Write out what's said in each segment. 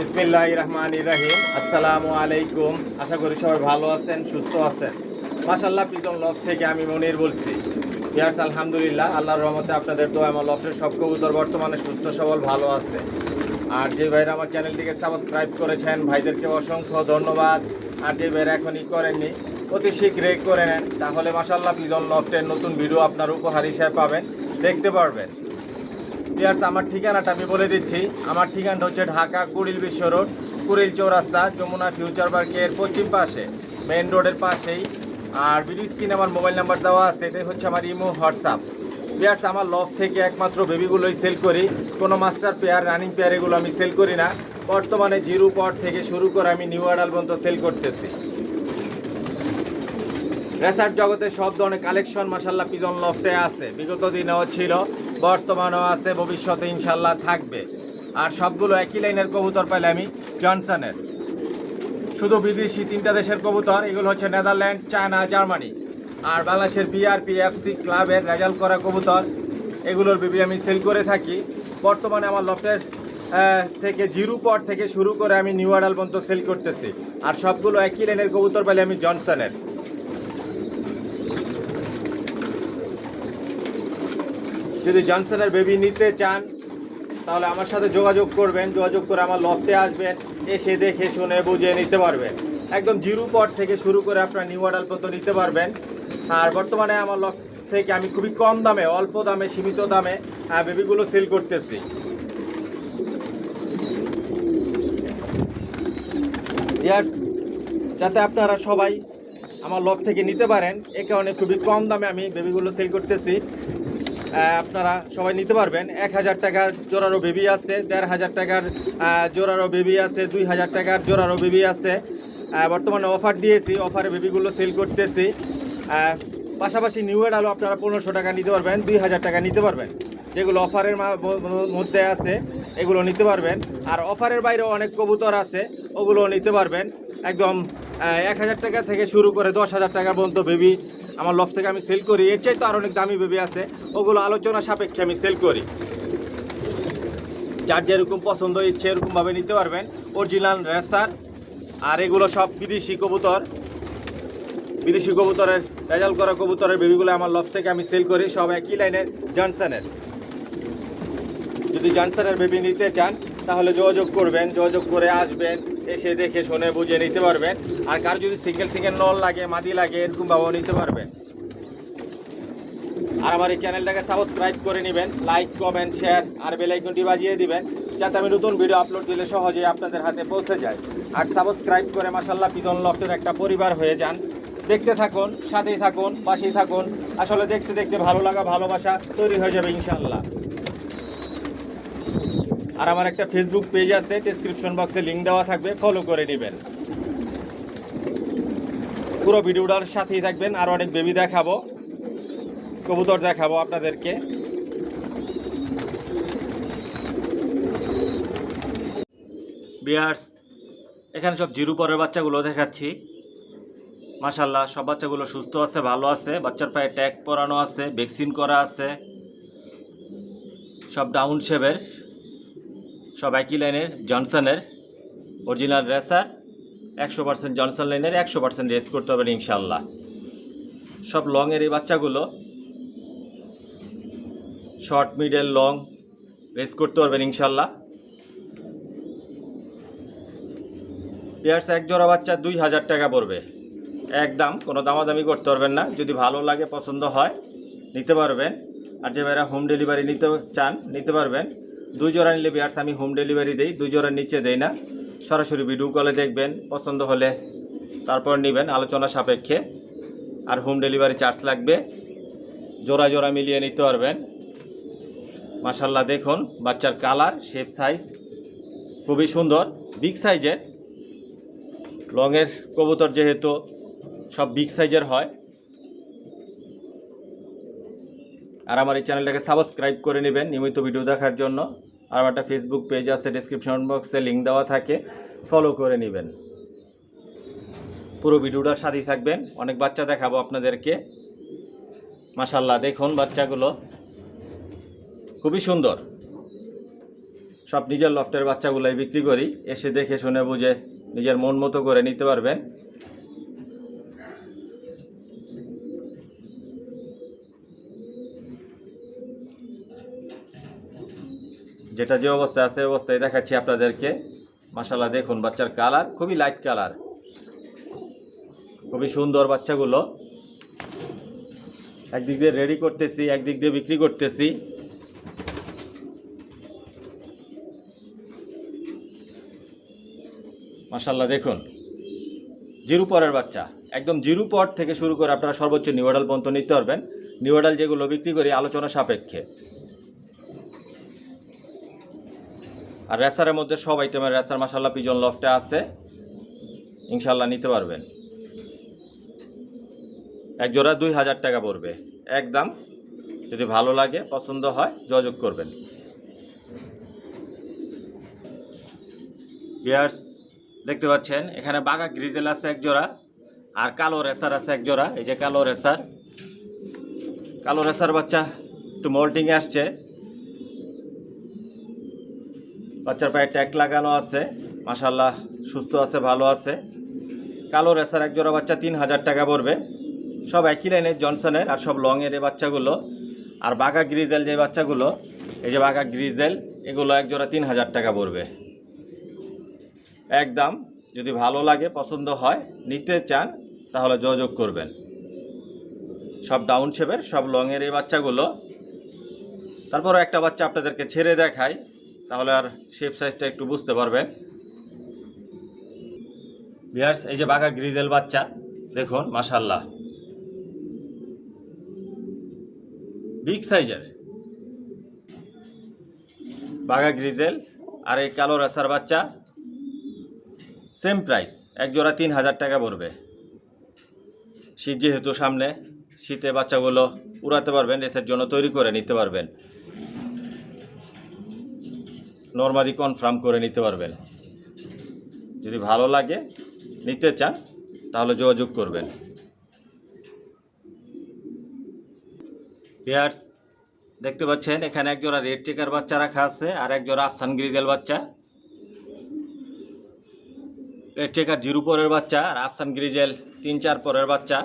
বিসমিল্লাহির রহমানির রহিম। আসসালামু আলাইকুম। আশা করি সবাই ভালো আছেন, সুস্থ আছেন। মাশাআল্লাহ, পিজন লফট থেকে আমি মনির বলছি। ইয়ার্স আলহামদুলিল্লাহ, আল্লাহর রহমতে আপনাদের দোয়া আমার লফটের সব কবুতর বর্তমানে সুস্থ সবল ভালো আছে। আর যে ভাইরা আমার চ্যানেলটিকে সাবস্ক্রাইব করেছেন ভাইদেরকে অসংখ্য ধন্যবাদ। আর যে ভাইরা এখনই করেননি অতি শীঘ্রই করে নেন, তাহলে মাশাআল্লাহ পিজন লফটের নতুন ভিডিও আপনার উপহার হিসেবে পাবেন, দেখতে পারবেন। ইয়ার্স আমার ঠিকানাটা আমি বলে দিচ্ছি। আমার ঠিকানাটা হচ্ছে ঢাকা কুড়িল বিশ্ব রোড, কুড়িল চৌরাস্তা, যমুনা ফিউচার পার্কের পশ্চিম পাশে, মেইন রোডের পাশেই। আর ভিডিও স্ক্রিনে আমার মোবাইল নাম্বার দেওয়া আছে, এটাই হচ্ছে আমার ইমো হোয়াটসঅ্যাপ। পেয়ার্স আমার লফট থেকে একমাত্র বেবিগুলোই সেল করি, কোনো মাস্টার পেয়ার রানিং পেয়ার এগুলো আমি সেল করি না। বর্তমানে জিরো পট থেকে শুরু করে আমি নিউ অ্যাডাল পর্যন্ত সেল করতেছি। রেসার্চ জগতে সব ধরনের কালেকশন মাশাআল্লাহ পিজন লফটে আছে, বিগত দিনেও ছিল, বর্তমানেও আছে, ভবিষ্যতে ইনশাল্লাহ থাকবে। আর সবগুলো একই লাইনের কবুতর পাইলে আমি জনসনের। শুধু বিদেশি তিনটা দেশের কবুতর, এগুলো হচ্ছে নেদারল্যান্ড, চায়না, জার্মানি। আর বাংলাদেশের বিআরপিএফসি ক্লাবের রেজাল্ট করা কবুতর, এগুলোর বেবি আমি সেল করে থাকি। বর্তমানে আমার লফটের থেকে জিরো পট থেকে শুরু করে আমি নিউ অ্যাডাল পর্যন্ত সেল করতেছি। আর সবগুলো একই লাইনের কবুতর পাইলে আমি জনসনের। যদি জনসনের বেবি নিতে চান তাহলে আমার সাথে যোগাযোগ করবেন, যোগাযোগ করে আমার লফটে আসবেন, এসে দেখে শুনে বুঝে নিতে পারবেন। একদম জিরো পট থেকে শুরু করে আপনার নিউ অ্যাডাল পর্যন্ত নিতে পারবেন। আর বর্তমানে আমার লফট থেকে আমি খুবই কম দামে, অল্প দামে, সীমিত দামে বেবিগুলো সেল করতেছি। ইয়ার্স যাতে আপনারা সবাই আমার লফট থেকে নিতে পারেন, এ কারণে খুবই কম দামে আমি বেবিগুলো সেল করতেছি। আপনারা সবাই নিতে পারবেন। 1000 টাকার জোড়ারও বেবি আছে, 1500 টাকার জোড়ারও বেবি আছে, 2000 টাকার জোড়ারও বেবি আছে। বর্তমানে অফার দিয়েছি, অফারে বেবিগুলো সেল করতেছি। পাশাপাশি নিউ অ্যাডালও আপনারা 1500 টাকা নিতে পারবেন, 2000 টাকা নিতে পারবেন। যেগুলো অফারের মধ্যে আছে এগুলো নিতে পারবেন। আর অফারের বাইরেও অনেক কবুতর আছে, ওগুলো নিতে পারবেন। একদম 1000 টাকা থেকে শুরু করে 10,000 টাকা পর্যন্ত বেবি আমার লফট থেকে আমি সেল করি। এর চাইতে আর অনেক দামি বেবি আছে, ওগুলো আলোচনা সাপেক্ষে আমি সেল করি। যার যেরকম পছন্দ ইচ্ছে এরকমভাবে নিতে পারবেন। Original racer. আর এগুলো সব বিদেশি কবুতর, বিদেশি কবুতরের রেজাল্ট করা কবুতরের বেবিগুলো আমার লফট থেকে আমি সেল করি, সব একই লাইনের জনসনের। যদি জনসনের বেবি নিতে চান তাহলে যোগাযোগ করবেন, যোগাযোগ করে আসবেন, এসে দেখে শুনে বুঝে নিতে পারবেন। আর কার যদি সিঙ্গেল নল লাগে, মাদি লাগে, এরকমভাবেও নিতে পারবেন। আর আমার এই চ্যানেলটাকে সাবস্ক্রাইব করে নেবেন, লাইক, কমেন্ট, শেয়ার আর বেল আইকনটি বাজিয়ে দিবেন, যাতে আমি নতুন ভিডিও আপলোড দিলে সহজেই আপনাদের হাতে পৌঁছে যায়। আর সাবস্ক্রাইব করে মাশাআল্লাহ পিজন লফটের একটা পরিবার হয়ে যান। দেখতে থাকুন, সাথেই থাকুন, পাশেই থাকুন। আসলে দেখতে দেখতে ভালো লাগা, ভালোবাসা তৈরি হয়ে যাবে ইনশাআল্লাহ। আর আমার একটা ফেসবুক পেজ আছে, ডেসক্রিপশন বক্সে লিঙ্ক দেওয়া থাকবে, ফলো করে নেবেন। পুরো ভিডিওটার সাথেই থাকবেন। আর অনেক বেবি দেখাবো, কবুতর দেখাবো আপনাদেরকে। বিয়ার্স এখানে সব জিরো পরের বাচ্চাগুলো দেখাচ্ছি। মাশাআল্লাহ সব বাচ্চাগুলো সুস্থ আছে, ভালো আছে। বাচ্চার পায়ে ট্যাগ পরানো আছে, ভ্যাকসিন করা আছে, সব ডাউন শেপের, সব একই লাইনের জনসনের অরিজিনাল রেসার। 100% জনসন লাইনের, 100% রেস করতে পারবেন ইনশাল্লাহ। সব লংয়ের এই বাচ্চাগুলো, শর্ট, মিডল, লং রেস করতে পারবেন ইনশাল্লাহ। পেয়ার্স এক জোড়া বাচ্চা 2000 টাকা পড়বে একদম, কোনো দামাদামি করতে পারবেন না। যদি ভালো লাগে, পছন্দ হয় নিতে পারবেন। আর যে ভাইরা হোম ডেলিভারি নিতে চান নিতে পারবেন। 2 জোড়া নিলে পেয়ার্স আমি হোম ডেলিভারি দিই, 2 জোড়ার নিচে দেই না। সরাসরি ভিডিও কলে দেখবেন, পছন্দ হলে তারপর নেবেন আলোচনা সাপেক্ষে। আর হোম ডেলিভারি চার্জ লাগবে। জোড়া জোড়া মিলিয়ে নিতে পারবেন। মাশাআল্লাহ দেখুন বাচ্চার কালার, শেপ, সাইজ খুবই সুন্দর, বিগ সাইজের। লংয়ের কবুতর যেহেতু সব বিগ সাইজের হয়। আর আমার এই চ্যানেলটাকে সাবস্ক্রাইব করে নেবেন নিয়মিত ভিডিও দেখার জন্য। আর আমার একটা ফেসবুক পেজ আছে, ডেসক্রিপশন বক্সে লিঙ্ক দেওয়া থাকে, ফলো করে নেবেন। পুরো ভিডিওটার সাথেই থাকবেন, অনেক বাচ্চা দেখাবো আপনাদেরকে। মাশাআল্লাহ দেখুন বাচ্চাগুলো খুবই সুন্দর, সব নিজের লফটের বাচ্চাগুলাই বিক্রি করি, এসে দেখে শুনে বুঝে নিজের মন মতো করে নিতে পারবেন। যেটা যে অবস্থায় আছে অবস্থায় দেখাচ্ছি আপনাদেরকে। মাশাআল্লাহ দেখুন বাচ্চার কালার খুবই লাইট কালার, খুবই সুন্দর বাচ্চাগুলো। একদিক দিয়ে রেডি করতেছি, একদিক দিয়ে বিক্রি করতেছি। মাশাআল্লাহ দেখুন জিরো পরের বাচ্চা, একদম জিরো পর থেকে শুরু করে আপনারা সর্বোচ্চ নিউ অ্যাডাল্ট পর্যন্ত নিতে পারবেন। নিউ অ্যাডাল্ট যেগুলো বিক্রি করি আলোচনা সাপেক্ষে। আর রেসারের মধ্যে সব আইটেমের রেসার মাশাআল্লাহ পিজন লফটে আছে, ইনশাল্লাহ নিতে পারবেন। এক জোড়া 2000 টাকা পড়বে একদম। যদি ভালো লাগে পছন্দ হয় যোগাযোগ করবেন। ভিউয়ার্স দেখতে পাচ্ছেন এখানে বাঘা গ্রিজেল আছে এক জোড়া, আর কালো রেসার আছে এক জোড়া। এই যে কালো রেসার বাচ্চা একটু মল্টিংয়ে আসছে, বাচ্চার পায়ে ট্যাগ লাগানো আছে, মাশাআল্লাহ সুস্থ আছে, ভালো আছে। কালো রেসার এক জোড়া বাচ্চা 3000 টাকা পড়বে। সব একই লাইনের জনসনের, আর সব লংয়ের এই বাচ্চাগুলো। আর বাঘা গ্রিজেল যে বাচ্চাগুলো, এই যে বাঘা গ্রিজেল, এগুলো এক জোড়া 3000 টাকা পড়বে একদম। যদি ভালো লাগে পছন্দ হয় নিতে চান তাহলে যোগাযোগ করবেন। সব ডাউন শেপের, সব লংয়ের এই বাচ্চাগুলো। তারপরও একটা বাচ্চা আপনাদেরকে ছেড়ে দেখাই, তাহলে আর শেপ সাইজটা একটু বুঝতে পারবেন। ভিউয়ার্স এই যে বাঘা গ্রিজেল বাচ্চা দেখুন মাশাআল্লাহ বিগ সাইজের বাঘা গ্রিজেল। আর এই কালো রেসার বাচ্চা সেম প্রাইস, এক জোড়া 3000 টাকা পড়বে। শীত যেহেতু সামনে, শীতে বাচ্চাগুলো উড়াতে পারবেন, রেসের জন্য তৈরি করে নিতে পারবেন, নরমালি কনফার্ম করে নিতে পারবেন। যদি ভালো লাগে নিতে চান তাহলে যোগাযোগ করবেন। ভিউয়ার্স দেখতে পাচ্ছেন এখানে এক জোড়া রেড চেকার বাচ্চা রাখা আছে, আর এক জোড়া আফসান গ্রিজেল বাচ্চা। রেড চেকার 0 পরের বাচ্চা, আর আফসান গ্রিজেল 3-4 পরের বাচ্চা।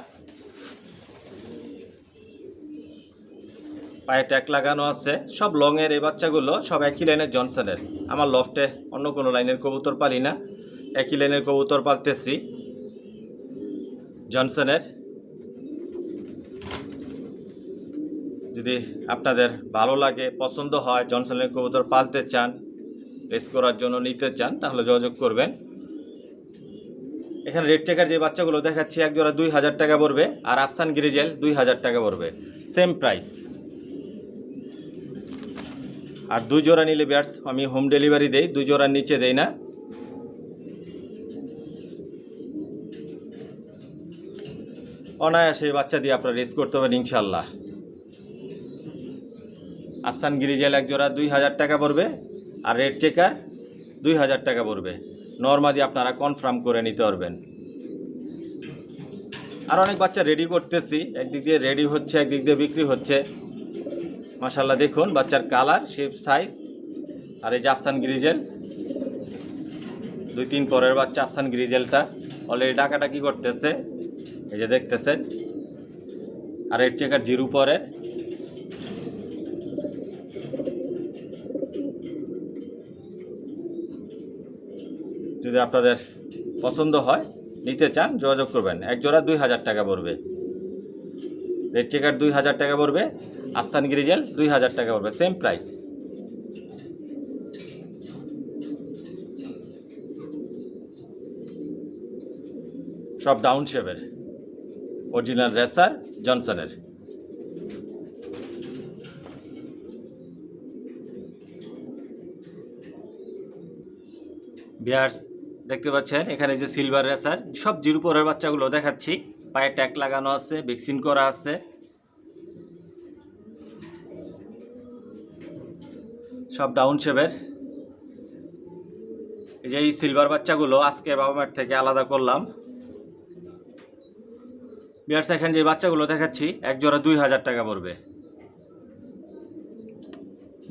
পায়ে ট্যাগ লাগানো আছে, সব লংয়ের এই বাচ্চাগুলো, সব একই লাইনের জনসনের। আমার লফটে অন্য কোনো লাইনের কবুতর পালি না, একই লাইনের কবুতর পালতেছি জনসনের। যদি আপনাদের ভালো লাগে পছন্দ হয়, জনসনের কবুতর পালতে চান, রেস করার জন্য নিতে চান, তাহলে যোগাযোগ করবেন। এখানে রেড চেকার যে বাচ্চাগুলো দেখাচ্ছি এক জোড়া 2000 টাকা পড়বে, আর আফসান গ্রিজেল 2000 টাকা পড়বে, সেম প্রাইস। আর 2 জোড়া নিলে ভিউয়ার্স আমি হোম ডেলিভারি দেই, 2 জোড়ার নিচে দেই না। অনায়াসে বাচ্চা দিয়ে আপনারা রেস করতে পারেন ইনশাল্লাহ। আফসান গ্রিজেল এক জোড়া 2000 টাকা পড়বে, আর রেড চেকার 2000 টাকা পড়বে। নরমালি আপনারা কনফার্ম করে নিতে পারবেন। আর অনেক বাচ্চা রেডি করতেছি, একদিক দিয়ে রেডি হচ্ছে, একদিক দিয়ে বিক্রি হচ্ছে। মাশাআল্লাহ দেখুন বাচ্চার কালার, শেপ, সাইজ। আর এই যে আফসান গ্রিজেল 2-3 পরের বাচ্চা, আফসান গ্রিজেলটা অলরেডি ডাকাডাকি করতেছে, এই যে দেখতেছেন। আর রেড চেকার 0 পরের। যদি আপনাদের পছন্দ হয় নিতে চান যোগাযোগ করবেন। এক জোড়া 2000 টাকা পড়বে। রেড চেকার 2000 টাকা পড়বে, আফসান গ্রিজেল 2000 টাকা পড়বে, সেম প্রাইস। সব ডাউন শেপের, অরিজিনাল রেসার জনসনের। ভিউয়ার্স দেখতে পাচ্ছেন এখানে যে সিলভার রেসার, সব 0 পরের বাচ্চাগুলো দেখাচ্ছি। পায়ে ট্যাগ লাগানো আছে, ভ্যাকসিন করা আছে। সব ডাউন শেপের। এই যে এই সিলভার বাচ্চাগুলো আজকে বাবা মার থেকে আলাদা করলাম। ভিউয়ার্স এখানে যে বাচ্চাগুলো দেখাচ্ছি এক জোড়া 2000 টাকা পড়বে।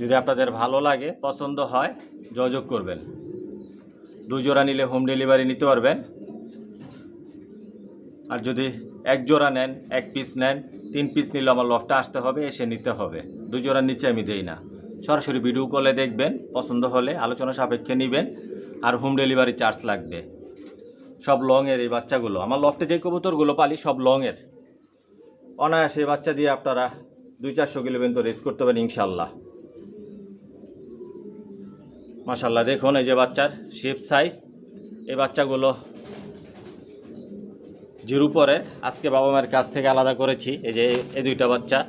যদি আপনাদের ভালো লাগে, পছন্দ হয়, যোগাযোগ করবেন। 2 জোড়া নিলে হোম ডেলিভারি নিতে পারবেন। আর যদি 1 জোড়া নেন, 1 পিস নেন, 3 পিস নিলে আমার লফটে আসতে হবে, এসে নিতে হবে। 2 জোড়ার নিচে আমি দেই না। সরাসরি ভিডিও কলে দেখবেন, পছন্দ হলে আলোচনা সাপেক্ষে নেবেন। আর হোম ডেলিভারি চার্জ লাগবে। সব লংয়ের এই বাচ্চাগুলো, আমার লফটে যে কবুতরগুলো পালি সব লংয়ের। অনায়াসে বাচ্চা দিয়ে আপনারা 200-400 কিলো পর্যন্ত রেস করতে পারেন ইনশাল্লাহ। মাশাল্লাহ, দেখুন এই যে বাচ্চার শেপ সাইজ। এই বাচ্চাগুলো জিরো পরে আজকে বাবা মায়ের কাছ থেকে আলাদা করেছি। এই যে এই 2টা বাচ্চা,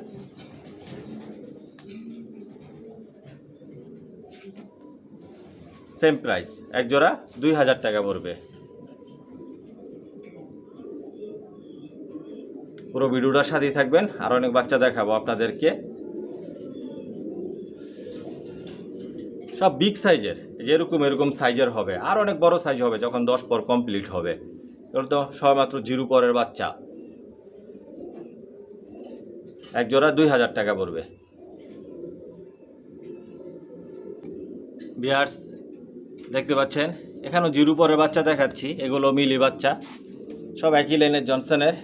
সেম প্রাইস, এক জোড়া 2000 টাকা পড়বে। পুরো ভিডিওটার সাথেই থাকবেন, আর অনেক বাচ্চা দেখাবো আপনাদেরকে। সব বিগ সাইজের, যেরকম এরকম সাইজের হবে, আর অনেক বড় সাইজ হবে যখন 10 পর কমপ্লিট হবে। এগুলো তো সবেমাত্র জিরো পরের বাচ্চা। এক জোড়া 2000 টাকা পড়বে। ভিউয়ার্স, দেখতে পাচ্ছেন এখানেও জিরো পরের বাচ্চা দেখাচ্ছি। এগুলো মিলি বাচ্চা, সব একই লাইনের জনসনের,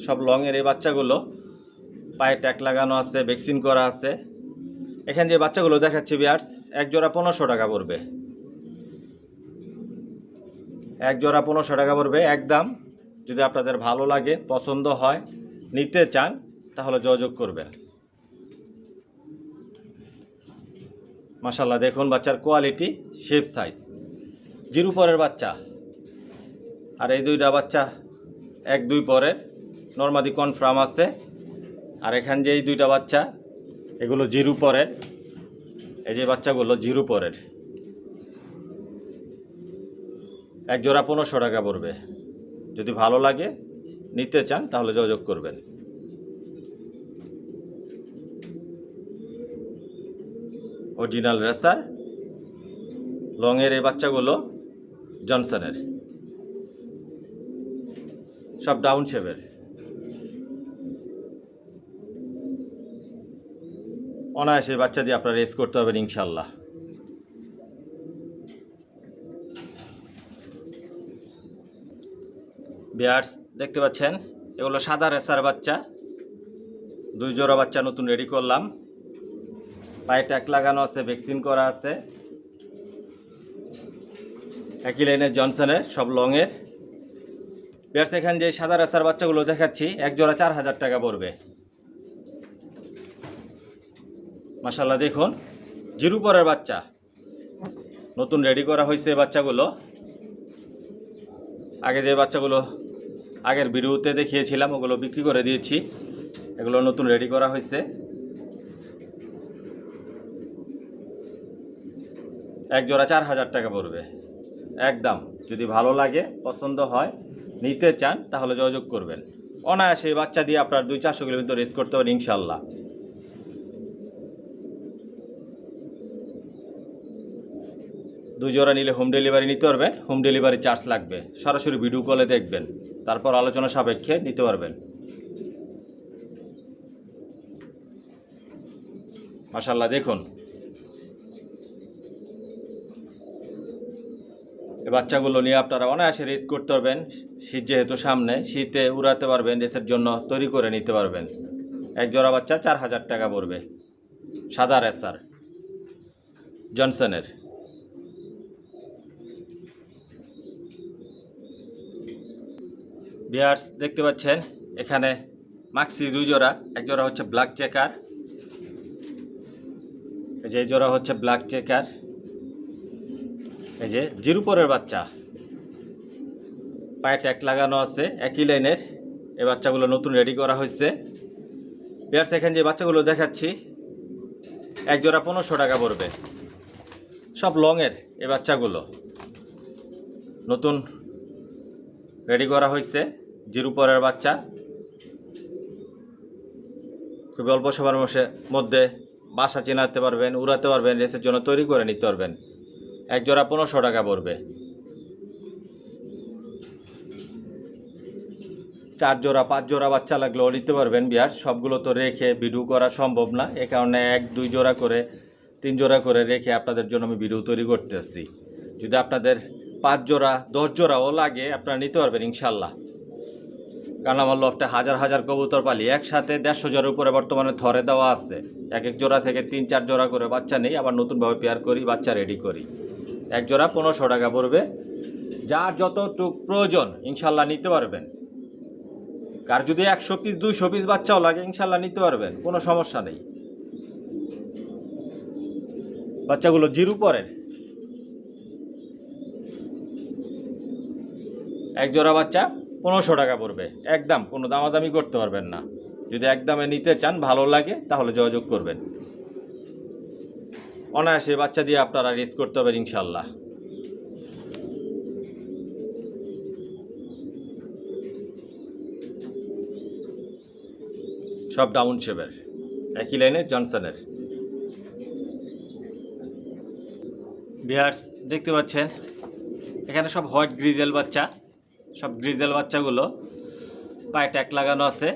সব লংয়ের এই বাচ্চাগুলো। পায়ে ট্যাগ লাগানো আছে, ভ্যাকসিন করা আছে। এখানে যে বাচ্চাগুলো দেখাচ্ছি ভিউয়ার্স, এক জোড়া 1500 টাকা পড়বে। এক জোড়া 1500 টাকা পড়বে একদম। যদি আপনাদের ভালো লাগে, পছন্দ হয়, নিতে চান, তাহলে যোগাযোগ করবেন। মাশাল্লাহ, দেখুন বাচ্চার কোয়ালিটি, শেপ সাইজ, জিরো পরের বাচ্চা। আর এই 2টা বাচ্চা 1-2 পরের, নর্মাদি কনফার্ম আছে। আর এখান যে এই 2টা বাচ্চা, এগুলো জিরো পরের। এই যে বাচ্চাগুলো জিরো পরের। এক জোড়া 1500 টাকা পড়বে। যদি ভালো লাগে, নিতে চান, তাহলে যোগাযোগ করবেন। অরিজিনাল রেসার লংয়ের এই বাচ্চাগুলো জনসনের, সব ডাউন শেপের। অনায়াসে বাচ্চা দিয়ে আপনারা রেস করতে পারবেন ইনশাল্লাহ। ভিউয়ার্স, দেখতে পাচ্ছেন এগুলো সাদা রেসার বাচ্চা। 2 জোড়া বাচ্চা নতুন রেডি করলাম। পায়ে ট্যাগ লাগানো আছে, ভ্যাকসিন করা আছে। একই লাইনের জনসনের, সব লংয়ের। ভিউয়ার্স, এখানে যে সাদা রেসার বাচ্চাগুলো দেখাচ্ছি, এক জোড়া 4000 টাকা পড়বে। মাশাল্লাহ, দেখুন জিরো পরের বাচ্চা, নতুন রেডি করা হয়েছে এই বাচ্চাগুলো। আগে যে বাচ্চাগুলো আগের ভিডিওতে দেখিয়েছিলাম, ওগুলো বিক্রি করে দিয়েছি। এগুলো নতুন রেডি করা হয়েছে। এক জোড়া 4000 টাকা পড়বে একদম। যদি ভালো লাগে, পছন্দ হয়, নিতে চান, তাহলে যোগাযোগ করবেন। অনায়াসে বাচ্চা দিয়ে আপনার 200-400 কিলোমিটার রেস করতে পারেন ইনশাল্লাহ। দুই জোড়া নিলে হোম ডেলিভারি নিতে পারবেন। হোম ডেলিভারি চার্জ লাগবে। সরাসরি ভিডিও কলে দেখবেন, তারপর আলোচনা সাপেক্ষে নিতে পারবেন। মাশাল্লাহ, দেখুন এই বাচ্চাগুলো নিয়ে আপনারা অনায়াসে রেস করতে পারবেন। শীত যেহেতু সামনে, শীতে উড়াতে পারবেন, রেসের জন্য তৈরি করে নিতে পারবেন। এক জোড়া বাচ্চা 4000 টাকা পড়বে, সাদা রেসার জনসনের। ভিউয়ার্স, দেখতে পাচ্ছেন এখানে মাক্সি 2 জোড়া। এক জোড়া হচ্ছে ব্ল্যাক চেকার, এই যে এই জোড়া হচ্ছে ব্ল্যাক চেকার। এই যে জিরো পরের বাচ্চা, পায়ে ট্যাগ লাগানো আছে, একই লাইনের। এই বাচ্চাগুলো নতুন রেডি করা হয়েছে। ভিউয়ার্স, এখানে যে বাচ্চাগুলো দেখাচ্ছি, এক জোড়া 1500 টাকা পড়বে। সব লংয়ের এই বাচ্চাগুলো নতুন রেডি করা হয়েছে। জিরো পরের বাচ্চা, খুবই অল্প সময়ের মধ্যে বাসা চেনাতে পারবেন, উড়াতে পারবেন, রেসের জন্য তৈরি করে নিতে পারবেন। এক জোড়া 1500 টাকা পড়বে। 4 জোড়া 5 জোড়া বাচ্চা লাগলেও নিতে পারবেন। বিয়ার সবগুলো তো রেখে ভিডিও করা সম্ভব না, এ কারণে 1-2 জোড়া করে 3 জোড়া করে রেখে আপনাদের জন্য আমি ভিডিও তৈরি করতেছি। যদি আপনাদের 5 জোড়া 10 জোড়াও লাগে আপনারা নিতে পারবেন ইনশাল্লাহ। কারণ আমার লফটে হাজার হাজার কবুতর পালি, একসাথে 150 জোড়ার উপরে বর্তমানে থরে দেওয়া আছে। এক এক জোড়া থেকে 3-4 জোড়া করে বাচ্চা নেই, আবার নতুনভাবে পেয়ার করি, বাচ্চা রেডি করি। এক জোড়া 1500 টাকা পড়বে। যার যতটুক প্রয়োজন ইনশাল্লাহ নিতে পারবেন। কার যদি 100 পিস 200 পিস বাচ্চাও লাগে ইনশাল্লাহ নিতে পারবেন, কোনো সমস্যা নেই। বাচ্চাগুলো জিরো পরের, এক জোড়া বাচ্চা 1500 টাকা পড়বে একদম, কোনো দামাদামি করতে পারবেন না। যদি একদমে নিতে চান, ভালো লাগে, তাহলে যোগাযোগ করবেন। অনায়াসে বাচ্চা দিয়ে আপনারা রেস করতে পারবেন ইনশাল্লাহ। সব ডাউন শেপের, একই লাইনে জনসনের। ভিউয়ার্স দেখতে পাচ্ছেন এখানে সব হোয়াইট গ্রিজেল বাচ্চা, সব গ্রিজেল বাচ্চাগুলো পায়ে ট্যাগ লাগানো আছে।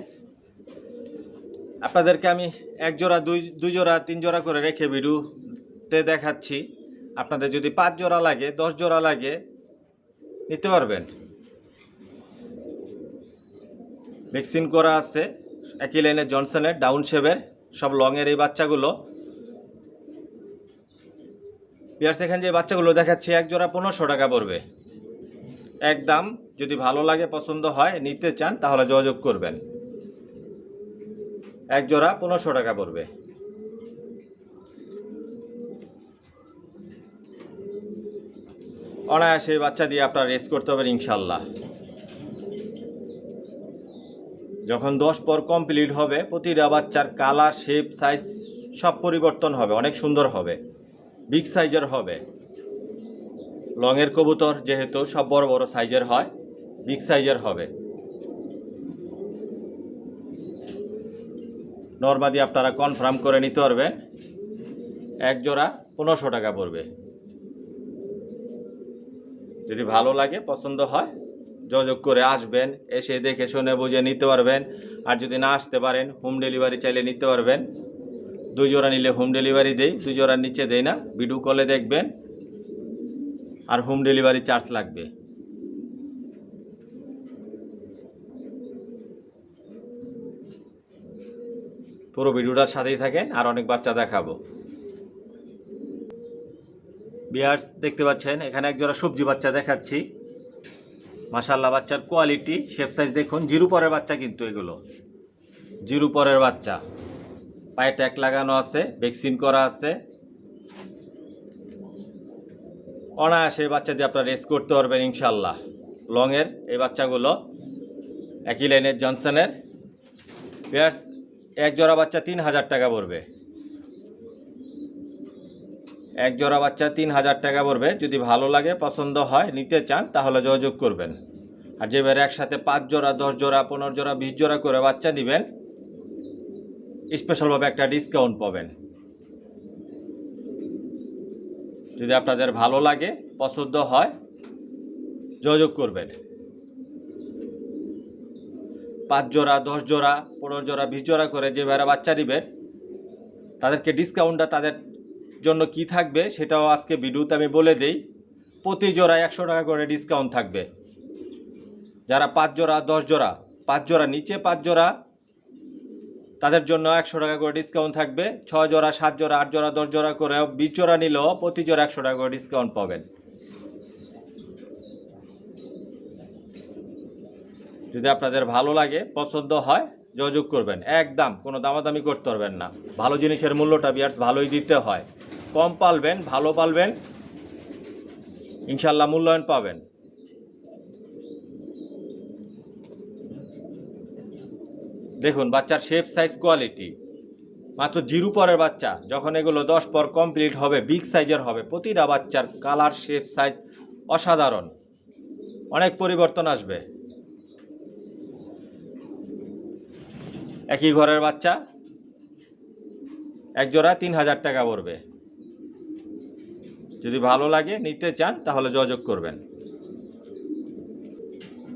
আপনাদেরকে আমি 1 জোড়া 2 জোড়া 3 জোড়া করে রেখে ভিডিওতে দেখাচ্ছি। আপনাদের যদি 5 জোড়া লাগে 10 জোড়া লাগে নিতে পারবেন। ভ্যাকসিন করা আছে, একই লাইনে জনসনের ডাউন শেপের, সব লংয়ের এই বাচ্চাগুলো। ভিউয়ার্স এখানে যে বাচ্চাগুলো দেখাচ্ছি 1 জোড়া 1500 টাকা পড়বে একদম। যদি ভালো লাগে, পছন্দ হয়, নিতে চান, তাহলে যোগাযোগ করবেন। 1 জোড়া 1500 টাকা পড়বে। অনায়াসে বাচ্চা দিয়ে আপনারা রেস করতে পারবেন ইনশাল্লাহ। যখন 10 পর কমপ্লিট হবে, প্রতিটা বাচ্চার কালার, শেপ, সাইজ সব পরিবর্তন হবে, অনেক সুন্দর হবে, বিগ সাইজের হবে। লংয়ের কবুতর যেহেতু সব বড় বড় সাইজের হয়, বিগ সাইজের হবে। নরমাদি আপনারা কনফার্ম করে নিতে পারবেন। 1 জোড়া 1500 টাকা পড়বে। যদি ভালো লাগে, পছন্দ হয়, যোগাযোগ করে আসবেন, এসে দেখে শুনে বুঝে নিতে পারবেন। আর যদি না আসতে পারেন, হোম ডেলিভারি চাইলে নিতে পারবেন। 2 জোড়া নিলে হোম ডেলিভারি দেই, 2 জোড়ার নিচে দেই না। ভিডিও কলে দেখবেন, আর হোম ডেলিভারি চার্জ লাগবে। পুরো ভিডিওটার সাথেই থাকেন, আর অনেক বাচ্চা দেখাবো। ভিউয়ার্স দেখতে পাচ্ছেন এখানে 1 জোড়া সবজি বাচ্চা দেখাচ্ছি। মাশাআল্লাহ, বাচ্চার কোয়ালিটি, শেপ সাইজ দেখুন। জিরো পরের বাচ্চা কিন্তু এগুলো জিরো পরের বাচ্চা। পায়ে ট্যাগ লাগানো আছে, ভ্যাকসিন করা আছে। অনায়াসে বাচ্চা দিয়ে আপনারা রেস করতে পারবেন ইনশাল্লাহ। লংয়ের এই বাচ্চাগুলো, একই লাইনের জনসনের। ভিউয়ার্স 1 জোড়া বাচ্চা 3000 টাকা পড়বে। 1 জোড়া বাচ্চা 3000 টাকা পড়বে। যদি ভালো লাগে, পছন্দ হয়, নিতে চান, তাহলে যোগাযোগ করবেন। আর যেবারে একসাথে 5 জোড়া 10 জোড়া 15 জোড়া 20 জোড়া করে বাচ্চা নেবেন, স্পেশালভাবে একটা ডিসকাউন্ট পাবেন। যদি আপনাদের ভালো লাগে, পছন্দ হয়, যোগাযোগ করবেন। 5 জোড়া 10 জোড়া 15 জোড়া 20 জোড়া করে যে ভাইরা বাচ্চা নেবেন, তাদেরকে ডিসকাউন্টটা তাদের জন্য কি থাকবে সেটাও আজকে ভিডিওতে আমি বলে দেই। প্রতি জোড়ায় 100 টাকা করে ডিসকাউন্ট থাকবে। যারা 5 জোড়া 10 জোড়া 5 জোড়া নিচে 5 জোড়া, তাদের জন্য 100 টাকা করে ডিসকাউন্ট থাকবে। 6 জোড়া 7 জোড়া 8 জোড়া 10 জোড়া করে 20 জোড়া নিলেও প্রতি জোড়া 100 টাকা করে ডিসকাউন্ট পাবেন। যদি আপনাদের ভালো লাগে, পছন্দ হয়, যোগাযোগ করবেন। একদম কোনো দামাদামি করতে পারবেন না। ভালো জিনিসের মূল্যটা ভিউয়ার্স ভালোই দিতে হয়। কম পালবেন, ভালো পালবেন, ইনশাল্লাহ মূল্যায়ন পাবেন। দেখুন বাচ্চার শেপ, সাইজ, কোয়ালিটি। মাত্র জিরো পরের বাচ্চা, যখন এগুলো 10 পর কমপ্লিট হবে, বিগ সাইজের হবে। প্রতিটা বাচ্চার কালার, শেপ, সাইজ অসাধারণ, অনেক পরিবর্তন আসবে। একই ঘরের বাচ্চা, 1 জোড়া 3000 টাকা পড়বে। যদি ভালো লাগে, নিতে চান, তাহলে যোগাযোগ করবেন।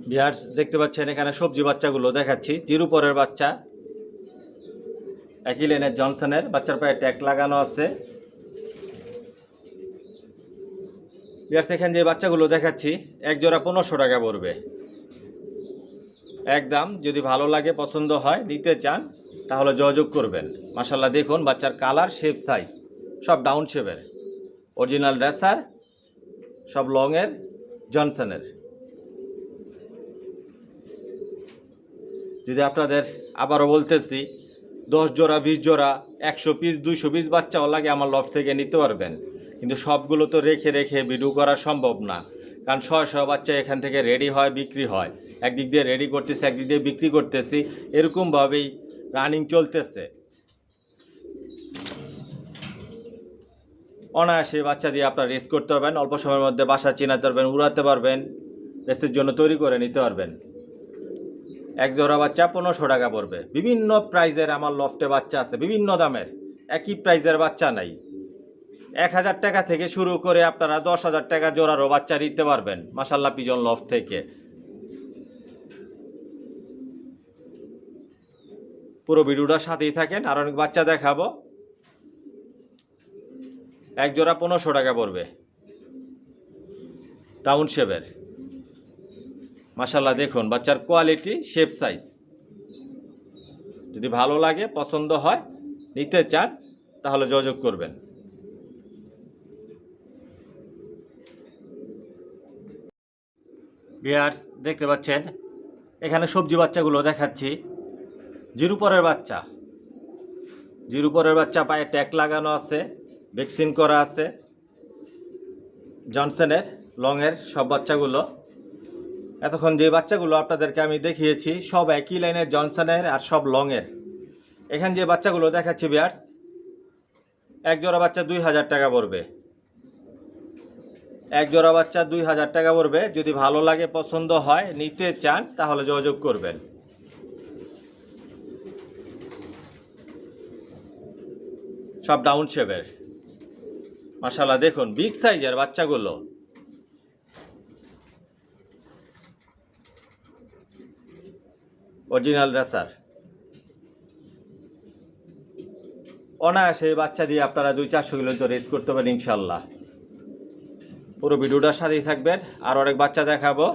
ভিউয়ার্স দেখতে পাচ্ছেন এখানে সবজি বাচ্চাগুলো দেখাচ্ছি। জিরো পরের বাচ্চা, একই লাইনের জনসনের। বাচ্চার পায়ে ট্যাগ লাগানো আছে। ভিউয়ার্স এখানে যে বাচ্চাগুলো দেখাচ্ছি এক জোড়া 1500 টাকা পড়বে একদম। যদি ভালো লাগে পছন্দ হয় নিতে চান তাহলে যোগাযোগ করবেন। মাশাল্লাহ দেখুন বাচ্চার কালার শেপ সাইজ সব ডাউন শেপের, অরিজিনাল রেসার, সব লংয়ের, জনসনের। যদি আপনাদের আবারও বলতেছি 10 জোড়া 20 জোড়া 100 পিস 200 পিস বাচ্চাও লাগে আমার লফট থেকে নিতে পারবেন, কিন্তু সবগুলো তো রেখে রেখে ভিডিও করা সম্ভব না, কারণ শয়ে শয়ে বাচ্চা এখান থেকে রেডি হয় বিক্রি হয়। একদিক দিয়ে রেডি করতেছি একদিক দিয়ে বিক্রি করতেছি, এরকমভাবেই রানিং চলতেছে। অনায়াসে বাচ্চা দিয়ে আপনার রেস করতে পারবেন, অল্প সময়ের মধ্যে বাসা চিনাতে পারবেন, উড়াতে পারবেন, রেসের জন্য তৈরি করে নিতে পারবেন। এক জোড়া বাচ্চা 1500 টাকা পড়বে। বিভিন্ন প্রাইজের আমার লফটে বাচ্চা আছে, বিভিন্ন দামের, একই প্রাইজের বাচ্চা নাই। 1000 টাকা থেকে শুরু করে আপনারা 10,000 টাকা জোড়ারও বাচ্চা নিতে পারবেন মাশাল্লাহ পিজন লফট থেকে। পুরো ভিডিওটার সাথেই থাকেন, আর অনেক বাচ্চা দেখাবো। এক জোড়া 1500 টাকা পড়বে, ডাউন শেপের। মাশাল্লাহ দেখুন বাচ্চার কোয়ালিটি, শেপ সাইজ। যদি ভালো লাগে পছন্দ হয় নিতে চান তাহলে যোগাযোগ করবেন। ভিউয়ার্স দেখতে পাচ্ছেন এখানে সবজি বাচ্চাগুলো দেখাচ্ছি। জিরুপরের বাচ্চা, জিরুপরের বাচ্চা পায়ে ট্যাগ লাগানো আছে, ভ্যাকসিন করা আছে, জনসনের লংয়ের সব বাচ্চাগুলো। এতক্ষণ যে বাচ্চাগুলো আপনাদেরকে আমি দেখিয়েছি সব একই লাইনের জনসনের আর সব লংয়ের। এখানে যে বাচ্চাগুলো দেখাচ্ছি ভিউয়ার্স এক জোড়া বাচ্চা 2000 টাকা পড়বে। এক জোড়া বাচ্চা 2000 টাকা পড়বে। যদি ভালো লাগে পছন্দ হয় নিতে চান তাহলে যোগাযোগ করবেন। সব ডাউন শেপের। মাশাআল্লাহ দেখুন বিগ সাইজের বাচ্চাগুলো। Original racer. অনায়াসে বাচ্চা দিয়ে আপনারা 200-400 কিলো তো রেস করতে পারেন ইনশাল্লাহ। পুরো ভিডিওটার সাথেই থাকবেন, আর অনেক বাচ্চা দেখাবো।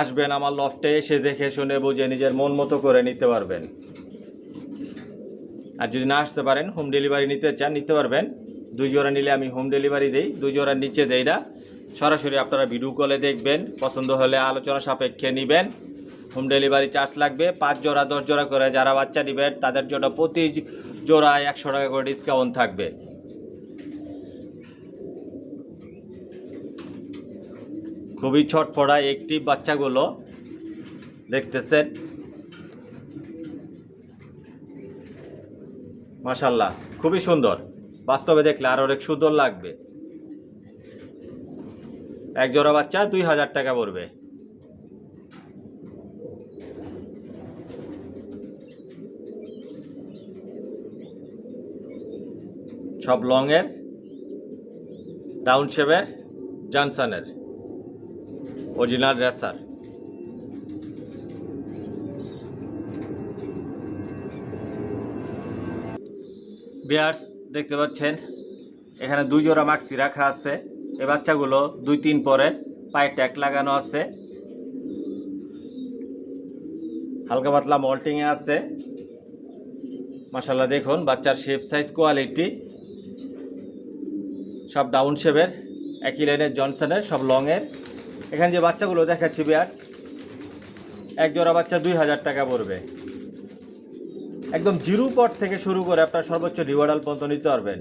আসবেন আমার লফটে, এসে দেখে শুনে বুঝে নিজের মন মতো করে নিতে পারবেন। আর যদি না আসতে পারেন হোম ডেলিভারি নিতে চান নিতে পারবেন। 2 জোড়া নিলে আমি হোম ডেলিভারি দেই, 2 জোড়ার নিচে দেই না। সরাসরি আপনারা ভিডিও কলে দেখবেন, পছন্দ হলে আলোচনা সাপেক্ষে নেবেন। হোম ডেলিভারি চার্জ লাগবে। 5 জোড়া 10 জোড়া করে যারা বাচ্চা নেবেন তাদের জন্য প্রতি জোড়ায় 100 টাকা করে ডিসকাউন্ট থাকবে। খুবই ছটফটা একটি বাচ্চাগুলো দেখতেছেন। মাশাল্লাহ খুবই সুন্দর, বাস্তবে দেখলে আর অনেক সুন্দর লাগবে। এক জোড়া বাচ্চা 2000 টাকা পড়বে। সব লংয়ের, ডাউন শেপের, জনসনের, অরিজিনাল রেসার। ভিউয়ার্স দেখতে পাচ্ছেন এখানে 2 জোড়া মাক্সি রাখা আছে। এই বাচ্চাগুলো 2-3 পরের, পায়ে ট্যাগ লাগানো আছে, হালকা পাতলা মল্টিংয়ে আছে। মাশাআল্লাহ দেখুন বাচ্চার শেপ সাইজ কোয়ালিটি সব ডাউন শেপের, একই লাইনের জনসনের, সব লংয়ের। এখানে যে বাচ্চাগুলো দেখাচ্ছি ভিউয়ার্স এক জোড়া বাচ্চা 2000 টাকা পড়বে। একদম জিরো পর থেকে শুরু করে আপনার সর্বোচ্চ ডিওয়ার্ডাল পর্যন্ত নিতে পারবেন।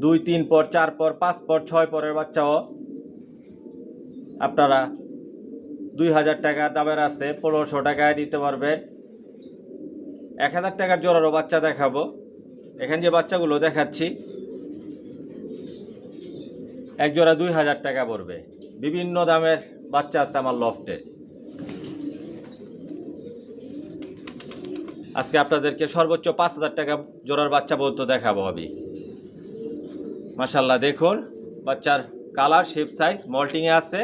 2-3 পর 4 পর 5 পর 6 পরের বাচ্চাও আপনারা 2000 টাকা দামের আছে 1500 টাকায় নিতে পারবেন। 1000 টাকার জোড়ারও বাচ্চা দেখাবো। এখানে যে বাচ্চাগুলো দেখাচ্ছি এক জোড়া 2000 টাকা পড়বে। বিভিন্ন দামের বাচ্চা আছে আমার লফটে। আজকে আপনাদেরকে সর্বোচ্চ 5000 টাকা জোড়ার বাচ্চা পর্যন্ত দেখাবো আমি। মাশাআল্লাহ দেখুন বাচ্চার কালার, শেপ সাইজ, মল্টিংয়ে আছে।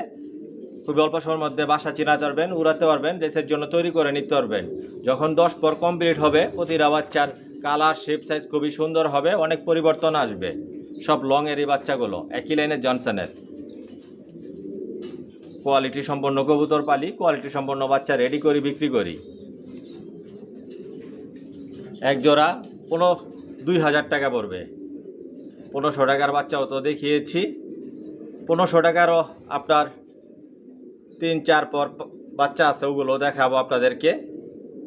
খুবই অল্প সময়ের মধ্যে বাসা চিনাতে পারবেন, উড়াতে পারবেন, রেসের জন্য তৈরি করে নিতে পারবেন। যখন 10 পর কমপ্লিট হবে প্রতিটা বাচ্চার কালার, শেপ সাইজ খুবই সুন্দর হবে, অনেক পরিবর্তন আসবে। সব লংয়ের এই বাচ্চাগুলো একই লাইনের জনসনের। কোয়ালিটি সম্পন্ন কবুতর পালি, কোয়ালিটি সম্পন্ন বাচ্চা রেডি করি, বিক্রি করি। এক জোড়া 2000 টাকা পড়বে। 1500 টাকার বাচ্চাও তো দেখিয়েছি, 1500 টাকারও আপনার 3-4 পর বাচ্চা আছে, ওগুলো দেখাবো আপনাদেরকে।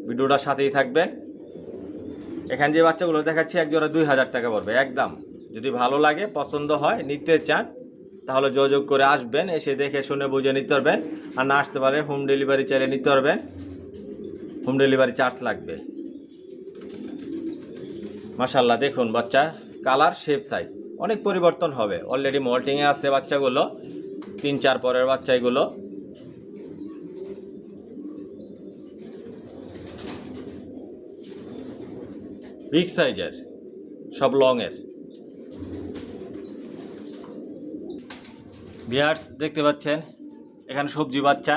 ভিডিওটার সাথেই থাকবেন। এখানে যে বাচ্চাগুলো দেখাচ্ছি এক জোড়া 2000 টাকা পড়বে একদম। যদি ভালো লাগে, পছন্দ হয়, নিতে চান, তাহলে যোগাযোগ করে আসবেন, এসে দেখে শুনে বুঝে নিতে পারবেন। আর না আসতে পারে হোম ডেলিভারি চাইলে নিতে পারবেন, হোম ডেলিভারি চার্জ লাগবে। মাশাআল্লাহ দেখুন বাচ্চা, কালার, শেপ, সাইজ অনেক পরিবর্তন হবে। অলরেডি মল্টিংয়ে আছে বাচ্চাগুলো, 3-4 পরের বাচ্চা এগুলো। বিগ সাইজের, সব লংয়ের। ভিউয়ার্স দেখতে পাচ্ছেন এখানে সবজি বাচ্চা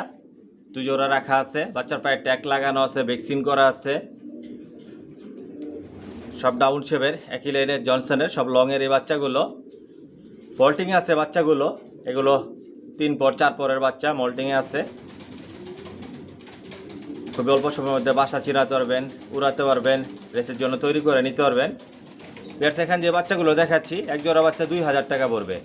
2 জোড়া রাখা আছে। বাচ্চার পায়ে ট্যাগ লাগানো আছে, ভ্যাকসিন করা আছে। সব ডাউন শেপের, একই লাইনের জনসনের, সব লংয়ের এই বাচ্চাগুলো। মল্টিংয়ে আছে বাচ্চাগুলো, এগুলো 3-4 পরের বাচ্চা মল্টিংয়ে আছে। খুবই অল্প সময়ের মধ্যে বাসা চিনাতে পারবেন, উড়াতে পারবেন, রেসের জন্য তৈরি করে নিতে পারবেন। এখানে যে বাচ্চাগুলো দেখাচ্ছি এক জোড়া বাচ্চা 2000 টাকা পড়বে।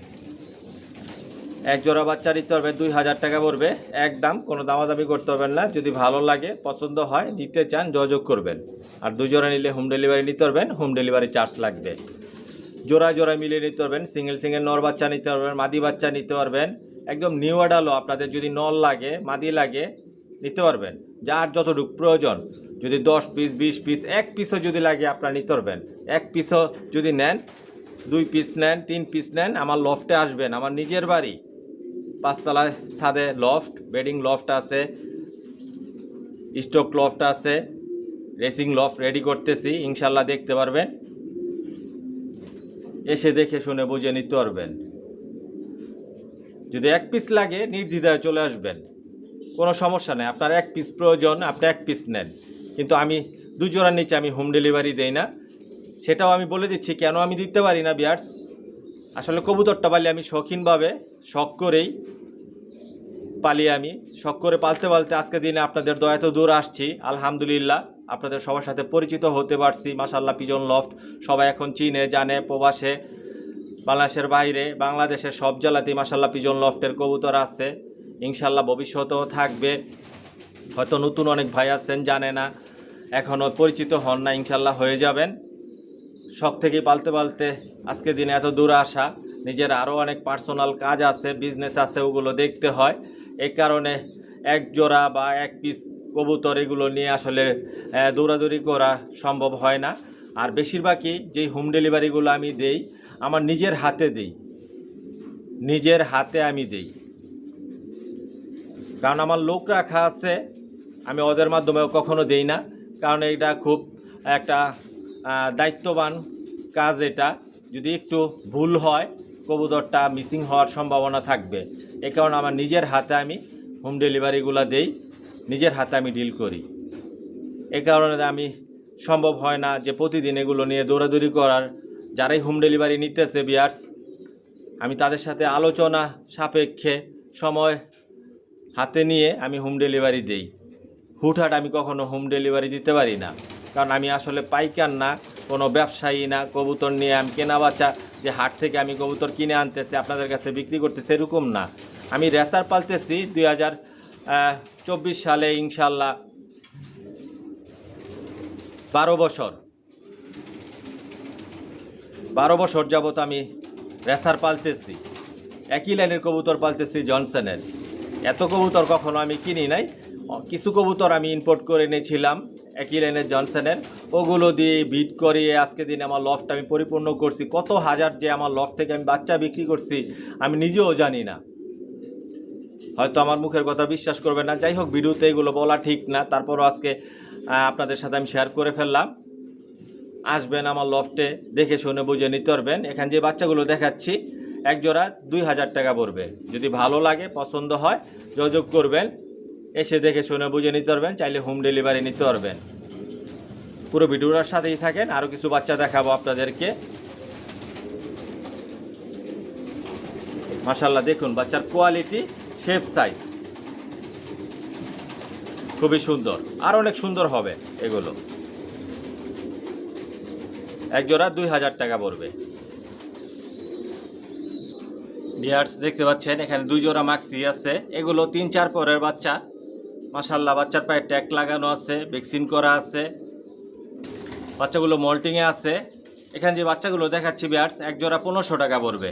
এক জোড়া বাচ্চা নিতে পারবে 2000 টাকা পড়বে একদম। কোনো দামাদামি করতে পারবেন না। যদি ভালো লাগে, পছন্দ হয়, নিতে চান, যোগাযোগ করবেন। আর 2 জোড়া নিলে হোম ডেলিভারি নিতে পারবেন, হোম ডেলিভারি চার্জ লাগবে। জোড়ায় জোড়ায় মিলিয়ে নিতে পারবেন। সিঙ্গেল সিঙ্গেল নর বাচ্চা নিতে পারবেন, মাদি বাচ্চা নিতে পারবেন। একদম নিউ অ্যাডালও আপনাদের যদি নর লাগে, মাদি লাগে, নিতে পারবেন। যার যতটুকু প্রয়োজন, যদি 10 পিস, 20 পিস, 1 পিসও যদি লাগে আপনারা নিতে পারবেন। 1 পিসও যদি নেন, 2 পিস নেন, 3 পিস নেন, আমার লফটে আসবেন। আমার নিজের বাড়ি, 5 তলায় ছাদে লফট, বেডিং লফট আছে, স্টক লফট আছে, রেসিং লফট রেডি করতেছি। ইনশাল্লাহ দেখতে পারবেন, এসে দেখে শুনে বুঝে নিতে পারবেন। যদি 1 পিস লাগে, নির্দ্বিধায় চলে আসবেন, কোনো সমস্যা নেই। আপনার 1 পিস প্রয়োজন, আপনি 1 পিস নেন। কিন্তু আমি 2 জোড়ার নিচে আমি হোম ডেলিভারি দেই না। সেটাও আমি বলে দিচ্ছি কেন আমি দিতে পারি না ভিউয়ার্স। আসলে কবুতরটা পালি আমি শৌখিনভাবে, শখ করেই পালি। আমি শখ করে পালতে পালতে আজকে দিনে আপনাদের দয়া তো দূর আসছি, আলহামদুলিল্লাহ। আপনাদের সবার সাথে পরিচিত হতে পারছি। মাশাআল্লাহ পিজন লফট সবাই এখন চিনে জানে, প্রবাসে, বাংলাদেশের বাইরে, বাংলাদেশের সব জেলাতেই মাশাআল্লাহ পিজন লফটের কবুতর আছে। ইনশাল্লাহ ভবিষ্যতেও থাকবে। হয়তো নতুন অনেক ভাই আছেন, জানে না, এখনও পরিচিত হন না, ইনশাল্লাহ হয়ে যাবেন। শখ থেকেই পালতে পালতে আজকে দিনে এত দূর আসা। নিজের আরও অনেক পার্সোনাল কাজ আছে, বিজনেস আছে, ওগুলো দেখতে হয়। এই কারণে 1 জোড়া বা 1 পিস কবুতর এগুলো নিয়ে আসলে দৌড়াদৌড়ি করা সম্ভব হয় না। আর বেশিরভাগই যেই হোম ডেলিভারিগুলো আমি দেই, আমার নিজের হাতে দেই, নিজের হাতে আমি দেই। কারণ আমার লোক রাখা আছে, আমি ওদের মাধ্যমে কখনো দেই না। কারণ এটা খুব একটা দায়িত্ববান কাজ। এটা যদি একটু ভুল হয়, কবুতরটা মিসিং হওয়ার সম্ভাবনা থাকবে। এ কারণে আমার নিজের হাতে আমি হোম ডেলিভারিগুলো দেই, নিজের হাতে আমি ডিল করি। এ কারণে আমি সম্ভব হয় না যে প্রতিদিন এগুলো নিয়ে দৌড়াদৌড়ি করার। যারাই হোম ডেলিভারি নিতেছে ভিউয়ার্স, আমি তাদের সাথে আলোচনা সাপেক্ষে সময় হাতে নিয়ে আমি হোম ডেলিভারি দেই। হুটহাট আমি কখনো হোম ডেলিভারি দিতে পারি না। কারণ আমি আসলে পাইকার না, কোনো ব্যবসায়ী না। কবুতর নিয়ে আমি কেনা বাচ্চা যে হাট থেকে আমি কবুতর কিনে আনতেছি আপনাদের কাছে বিক্রি করতেছি, এরকম না। আমি রেসার পালতেছি 2024 সালে ইনশাল্লাহ 12 বছর। 12 বছর যাবত আমি রেসার পালতেছি, একই লাইনের কবুতর পালতেছি জনসনের। এত কবুতর কখনো আমি কিনি নাই। কিছু কবুতর আমি ইম্পোর্ট করে এনেছিলাম একই লাইনের জনসনের, ওগুলো দিয়ে বিট করিয়ে আজকে দিনে আমার লফট আমি পরিপূর্ণ করছি। কত হাজার যে আমার লফট থেকে আমি বাচ্চা বিক্রি করছি আমি নিজেও জানি না। হয়তো আমার মুখের কথা বিশ্বাস করবে না। যাই হোক, ভিডিওতে এগুলো বলা ঠিক না, তারপরও আজকে আপনাদের সাথে আমি শেয়ার করে ফেললাম। আসবেন আমার লফটে, দেখে শুনে বুঝে নিতে পারবেন। এখানে যে বাচ্চাগুলো দেখাচ্ছি এক জোড়া 2000 টাকা পড়বে। যদি ভালো লাগে, পছন্দ হয়, যোগাযোগ করবেন, এসে দেখে শুনে বুঝে নিতে পারবেন। চাইলে হোম ডেলিভারি নিতে পারবেন। পুরো ভিডিওটার সাথেই থাকেন, আরও কিছু বাচ্চা দেখাবো আপনাদেরকে। মাশাআল্লাহ দেখুন বাচ্চার কোয়ালিটি, শেপ, সাইজ খুবই সুন্দর, আর অনেক সুন্দর হবে এগুলো। এক জোড়া 2000 টাকা পড়বে। ভিউয়ার্স দেখতে পাচ্ছেন এখানে 2 জোড়া মাক্সি আছে, এগুলো 3-4 পরের বাচ্চা। মাশাআল্লাহ বাচ্চার পায়ে ট্যাগ লাগানো আছে, ভ্যাকসিন করা আছে, বাচ্চাগুলো মল্টিংয়ে আছে। এখানে যে বাচ্চাগুলো দেখাচ্ছি ভিউয়ার্স, এক জোড়া 1500 টাকা পড়বে।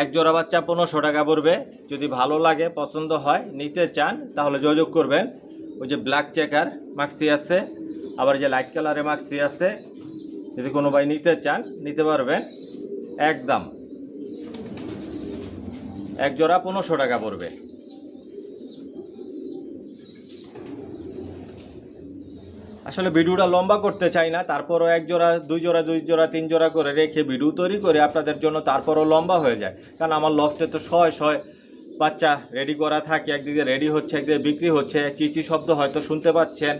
এক জোড়া বাচ্চা 1500 টাকা পড়বে। যদি ভালো লাগে, পছন্দ হয়, নিতে চান তাহলে যোগাযোগ করবেন। ওই যে ব্ল্যাক চেকার মাক্সি আছে, আবার যে লাইট কালারে মাক্সি আছে, যদি কোনো ভাই নিতে চান নিতে পারবেন। একদম এক জোড়া 1500 টাকা পড়বে। আসলে ভিডিওটা লম্বা করতে চাই না, তারপরও এক জোড়া 2 জোড়া 2 জোড়া 3 জোড়া করে রেখে ভিডিও তৈরি করে আপনাদের জন্য, তারপরও লম্বা হয়ে যায়। কারণ আমার লফটে তো শয় বাচ্চা রেডি করা থাকে, একদিকে রেডি হচ্ছে, একদিকে বিক্রি হচ্ছে। চিচি শব্দ হয়তো শুনতে পাচ্ছেন।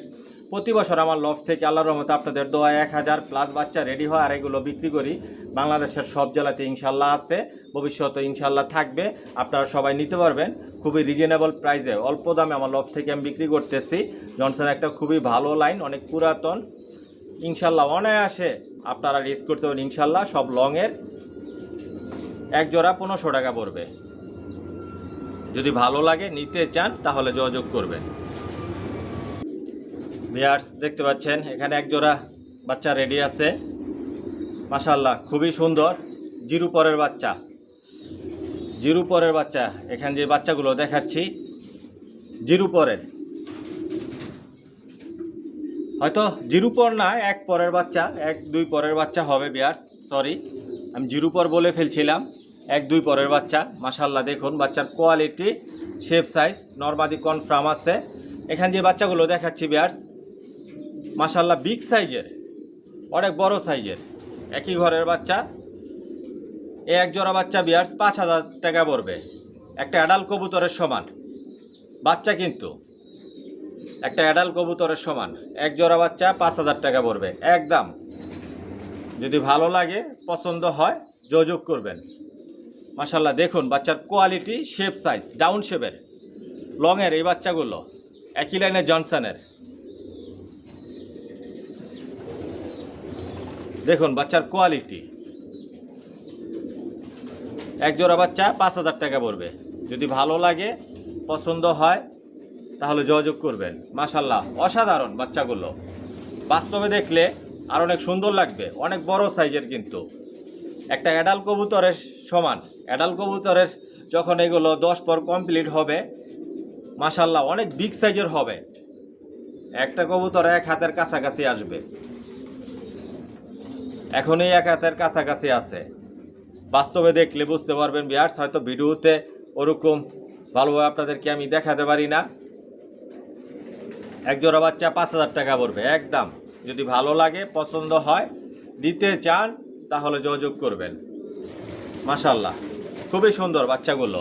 প্রতি বছর আমার লফট থেকে আল্লাহর রহমতে আপনাদের দোয়া 1000+ বাচ্চা রেডি হয়, আর এগুলো বিক্রি করি। বাংলাদেশের সব জেলাতে ইনশাল্লাহ আছে, ভবিষ্যতে ইনশাল্লাহ থাকবে। আপনারা সবাই নিতে পারবেন খুবই রিজনেবল প্রাইসে, অল্প দামে আমার লফট থেকে আমি বিক্রি করতেছি। জনসন একটা খুবই ভালো লাইন, অনেক পুরাতন, ইনশাল্লাহ অনায়াসে আপনারা রিস্ক করতে পারেন ইনশাল্লাহ। সব লংয়ের। এক জোড়া 1500 টাকা পড়বে। যদি ভালো লাগে, নিতে চান তাহলে যোগাযোগ করবেন। ভিউয়ার্স দেখতে পাচ্ছেন এখানে এক জোড়া বাচ্চা রেডি আছে, মাশাআল্লাহ খুবই সুন্দর। জিরো পরের বাচ্চা, জিরো পরের বাচ্চা। এখানে যে বাচ্চাগুলো দেখাচ্ছি জিরো পরের, হয়তো জিরো পর না, 1 পরের বাচ্চা, 1-2 পরের বাচ্চা হবে ভিউয়ার্স। সরি, আমি জিরো পর বলে ফেলছিলাম। 1-2 পরের বাচ্চা। মাশাআল্লাহ দেখুন বাচ্চার কোয়ালিটি, শেপ, সাইজ নরমাদি কনফার্ম আছে। এখানে যে বাচ্চাগুলো দেখাচ্ছি ভিউয়ার্স, মাশাআল্লাহ বিগ সাইজের, অনেক বড় সাইজের, একই ঘরের বাচ্চা। এই এক জোড়া বাচ্চা ভিউয়ার্স 5000 টাকা পড়বে। একটা অ্যাডাল্ট কবুতরের সমান বাচ্চা, কিন্তু একটা অ্যাডাল্ট কবুতরের সমান। এক জোড়া বাচ্চা 5000 টাকা পড়বে একদম। যদি ভালো লাগে, পছন্দ হয়, যোগাযোগ করবেন। মাশাআল্লাহ দেখুন বাচ্চার কোয়ালিটি, শেপ, সাইজ ডাউন শেপের, লংয়ের এই বাচ্চাগুলো, একই লাইনের জনসনের। দেখুন বাচ্চার কোয়ালিটি। এক জোড়া বাচ্চা 5000 টাকা পড়বে। যদি ভালো লাগে, পছন্দ হয় তাহলে যোগাযোগ করবেন। মাশাআল্লাহ অসাধারণ বাচ্চাগুলো, বাস্তবে দেখলে আর অনেক সুন্দর লাগবে। অনেক বড় সাইজের, কিন্তু একটা অ্যাডাল্ট কবুতরের সমান। অ্যাডাল্ট কবুতরের যখন এগুলো 10 পর কমপ্লিট হবে, মাশাআল্লাহ অনেক বিগ সাইজের হবে। একটা কবুতর 1 হাতের কাছাকাছি আসবে, এখনই 1 হাতের কাছাকাছি আছে। বাস্তবে দেখলে বুঝতে পারবেন ভিউয়ার্স, হয়তো ভিডিওতে ওরকম ভালোভাবে আপনাদেরকে আমি দেখাতে পারি না। এক জোড়া বাচ্চা 5000 টাকা পড়বে একদম। যদি ভালো লাগে, পছন্দ হয়, দিতে চান তাহলে যোগাযোগ করবেন। মাশাআল্লাহ খুবই সুন্দর বাচ্চাগুলো।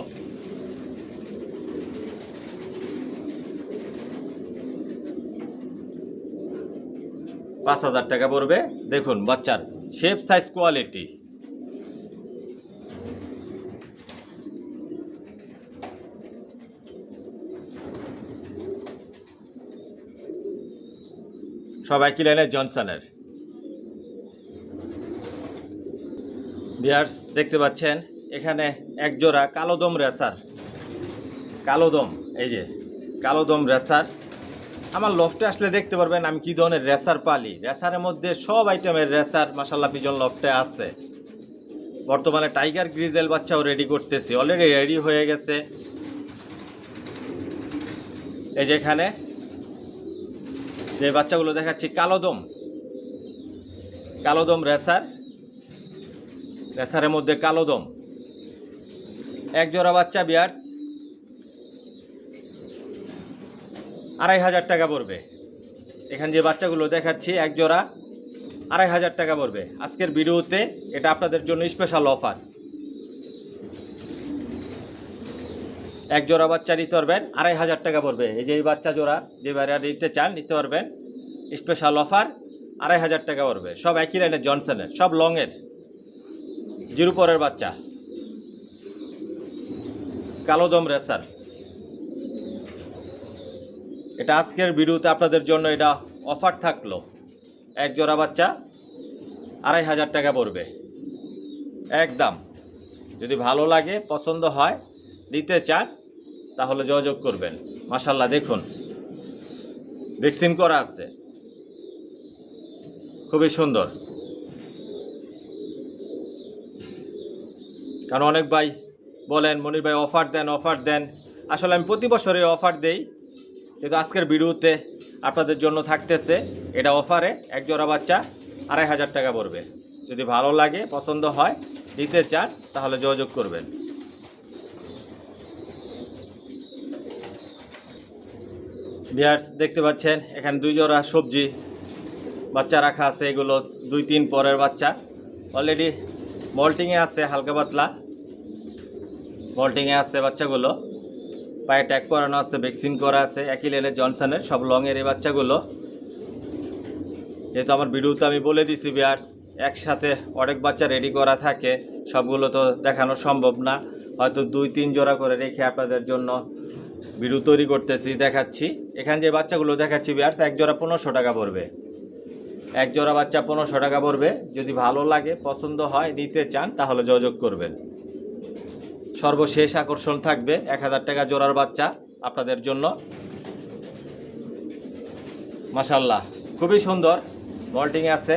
$5000 টাকা পড়বে। দেখুন বাচ্চার শেপ, সাইজ, কোয়ালিটি। সবাই কি লাইনের জনসনের। ভিউয়ার্স দেখতে পাচ্ছেন এখানে এক জোড়া কালোদম রেসার, কালোদম, এই যে কালোদম রেসার। আমার লফটে আসলে দেখতে পারবেন আমি কি ধরনের রেসার পালি। রেসারের মধ্যে সব আইটেমের রেসার মাশাআল্লাহ পিজন লফটে আছে। বর্তমানে টাইগার গ্রিজেল বাচ্চাও রেডি করতেছি, অলরেডি রেডি হয়ে গেছে। এই যে এখানে যে বাচ্চাগুলো দেখাচ্ছি কালোদম, কালোদম রেসার, রেসারের মধ্যে কালোদম। এক জোড়া বাচ্চা ভিউয়ার্স 2500 টাকা পড়বে। এখানে যে বাচ্চাগুলো দেখাচ্ছি এক জোড়া 2500 টাকা পড়বে। আজকের ভিডিওতে এটা আপনাদের জন্য স্পেশাল অফার। এক জোড়া বাচ্চা নিতে পারবেন 2500 টাকা পড়বে। এই যে এই বাচ্চা জোড়া যে বাইরে নিতে চান নিতে পারবেন, স্পেশাল অফার 2500 টাকা পড়বে। সব একই লাইনের জনসনের, সব লংয়ের, জিরো পরের বাচ্চা। কালোদম রেসার। এটা আজকের ভিডিওতে আপনাদের জন্য এটা অফার থাকলো। এক জোড়া বাচ্চা 2500 টাকা পড়বে একদম। যদি ভালো লাগে, পছন্দ হয়, নিতে চান, তাহলে যোগাযোগ করবেন। মাশাআল্লাহ দেখুন, ভ্যাকসিন করা আছে, খুবই সুন্দর। কারণ অনেক ভাই বলেন মনির ভাই অফার দেন, অফার দেন। আসলে আমি প্রতি বছরে অফার দেই, কিন্তু আজকের ভিডিওতে আপনাদের জন্য থাকতেছে এটা অফারে। এক জোড়া বাচ্চা 2500 টাকা পড়বে। যদি ভালো লাগে, পছন্দ হয়, নিতে চান, তাহলে যোগাযোগ করবেন। ভিউয়ার্স দেখতে পাচ্ছেন এখানে 2 জোড়া সবজি বাচ্চা রাখা আছে। এগুলো 2-3 পরের বাচ্চা, অলরেডি মল্টিংয়ে আছে, হালকা পাতলা মল্টিংয়ে আছে বাচ্চাগুলো। পায়ে ট্যাগ করানো আছে, ভ্যাকসিন করা আছে, একই লেনের জনসনের, সব লংয়ের এই বাচ্চাগুলো। যেহেতু আমার ভিডিওতে আমি বলে দিছি ভিউয়ার্স, একসাথে অনেক বাচ্চা রেডি করা থাকে, সবগুলো তো দেখানো সম্ভব না। হয়তো 2-3 জোড়া করে রেখে আপনাদের জন্য ভিডিও তৈরি করতেছি, দেখাচ্ছি। এখানে যে বাচ্চাগুলো দেখাচ্ছি ভিউয়ার্স, এক জোড়া 1500 টাকা পড়বে। এক জোড়া বাচ্চা 1500 টাকা পড়বে। যদি ভালো লাগে, পছন্দ হয়, নিতে চান, তাহলে যোগাযোগ করবেন। সর্বশেষ আকর্ষণ থাকবে 1000 টাকা জোড়ার বাচ্চা আপনাদের জন্য। মাশাআল্লাহ খুবই সুন্দর মল্টিং আছে।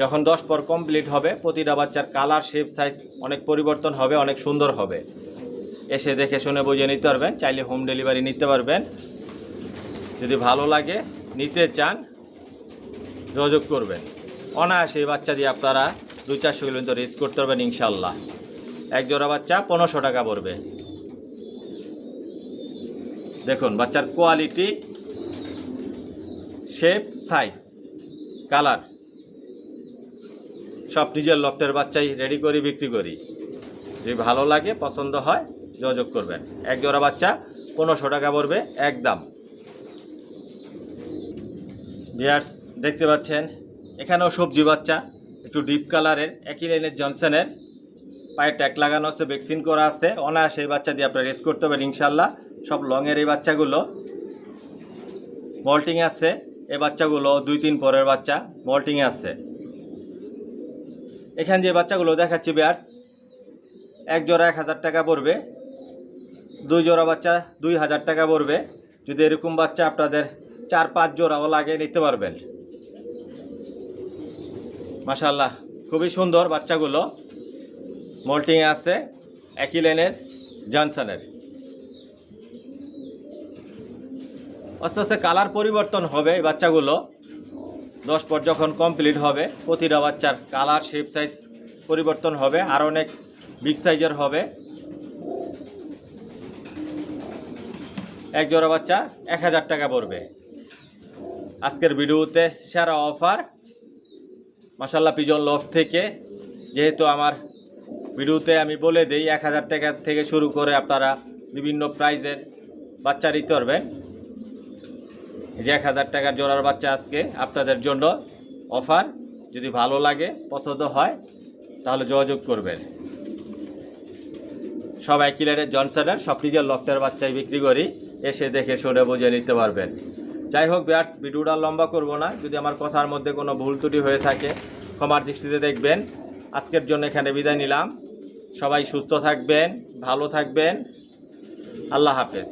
যখন 10 পর কমপ্লিট হবে, প্রতিটা বাচ্চার কালার, শেপ, সাইজ অনেক পরিবর্তন হবে, অনেক সুন্দর হবে। এসে দেখে শুনে বুঝে নিতে পারবেন, চাইলে হোম ডেলিভারি নিতে পারবেন। যদি ভালো লাগে, নিতে চান, যোগাযোগ করবেন। অনায়াসে এই বাচ্চা দিয়ে আপনারা 200-400 কিলোমিটার রেস করতে পারবেন ইনশাল্লাহ। এক জোড়া বাচ্চা 1500 টাকা পড়বে। দেখুন বাচ্চার কোয়ালিটি, শেপ, সাইজ, কালার সব নিজের লফটের বাচ্চাই রেডি করি, বিক্রি করি। যদি ভালো লাগে, পছন্দ হয়, যোগাযোগ করবেন। এক জোড়া বাচ্চা 1500 টাকা পড়বে একদম। ভিউয়ার্স দেখতে পাচ্ছেন এখানেও সবজি বাচ্চা, একটু ডিপ কালারের, একই লাইনের জনসনের, পায়ে ট্যাগ লাগানো আছে, ভ্যাকসিন করা আছে। অনায়াসে এই বাচ্চা দিয়ে আপনারা রেস করতে পারেন ইনশাল্লাহ। সব লংয়ের এই বাচ্চাগুলো, মল্টিংয়ে আছে এই বাচ্চাগুলো, 2-3 পরের বাচ্চা মল্টিংয়ে আছে। এখানে যে বাচ্চাগুলো দেখাচ্ছি ভিউয়ার্স, এক জোড়া 1000 টাকা পড়বে। 2 জোড়া বাচ্চা 2000 টাকা পড়বে। যদি এরকম বাচ্চা আপনাদের 4-5 জোড়াও লাগে, নিতে পারবেন। মাশাআল্লাহ খুবই সুন্দর বাচ্চাগুলো, মল্টিংয়ে আছে, একই লাইনের জনসনের। আস্তে আস্তে কালার পরিবর্তন হবে এই বাচ্চাগুলো। 10 পর যখন কমপ্লিট হবে, প্রতিটা বাচ্চার কালার, শেপ, সাইজ পরিবর্তন হবে, আর অনেক বিগ সাইজের হবে। এক জোড়া বাচ্চা 1000 টাকা পড়বে। আজকের ভিডিওতে সেরা অফার মাশাআল্লাহ পিজন লফট থেকে। যেহেতু আমার ভিডিওতে আমি বলে দিই 1000 টাকা থেকে শুরু করে আপনারা বিভিন্ন প্রাইজের বাচ্চা নিতে পারবেন। যে 1000 টাকার জোড়ার বাচ্চা আজকে আপনাদের জন্য অফার। যদি ভালো লাগে, পছন্দ হয়, তাহলে যোগাযোগ করবেন। সবাই কিলারের জনসনের, সব নিজের লফটের বাচ্চাই বিক্রি করি। এসে দেখে শুনে বুঝে নিতে পারবেন। যাই হোক ভিউয়ার্স, ভিডিওটা লম্বা করব না। যদি আমার কথার মধ্যে কোনো ভুল ত্রুটি হয়ে থাকে, ক্ষমার দৃষ্টিতে দেখবেন। আজকের জন্য এখানে বিদায় নিলাম। সবাই সুস্থ থাকবেন, ভালো থাকবেন। আল্লাহ হাফেজ।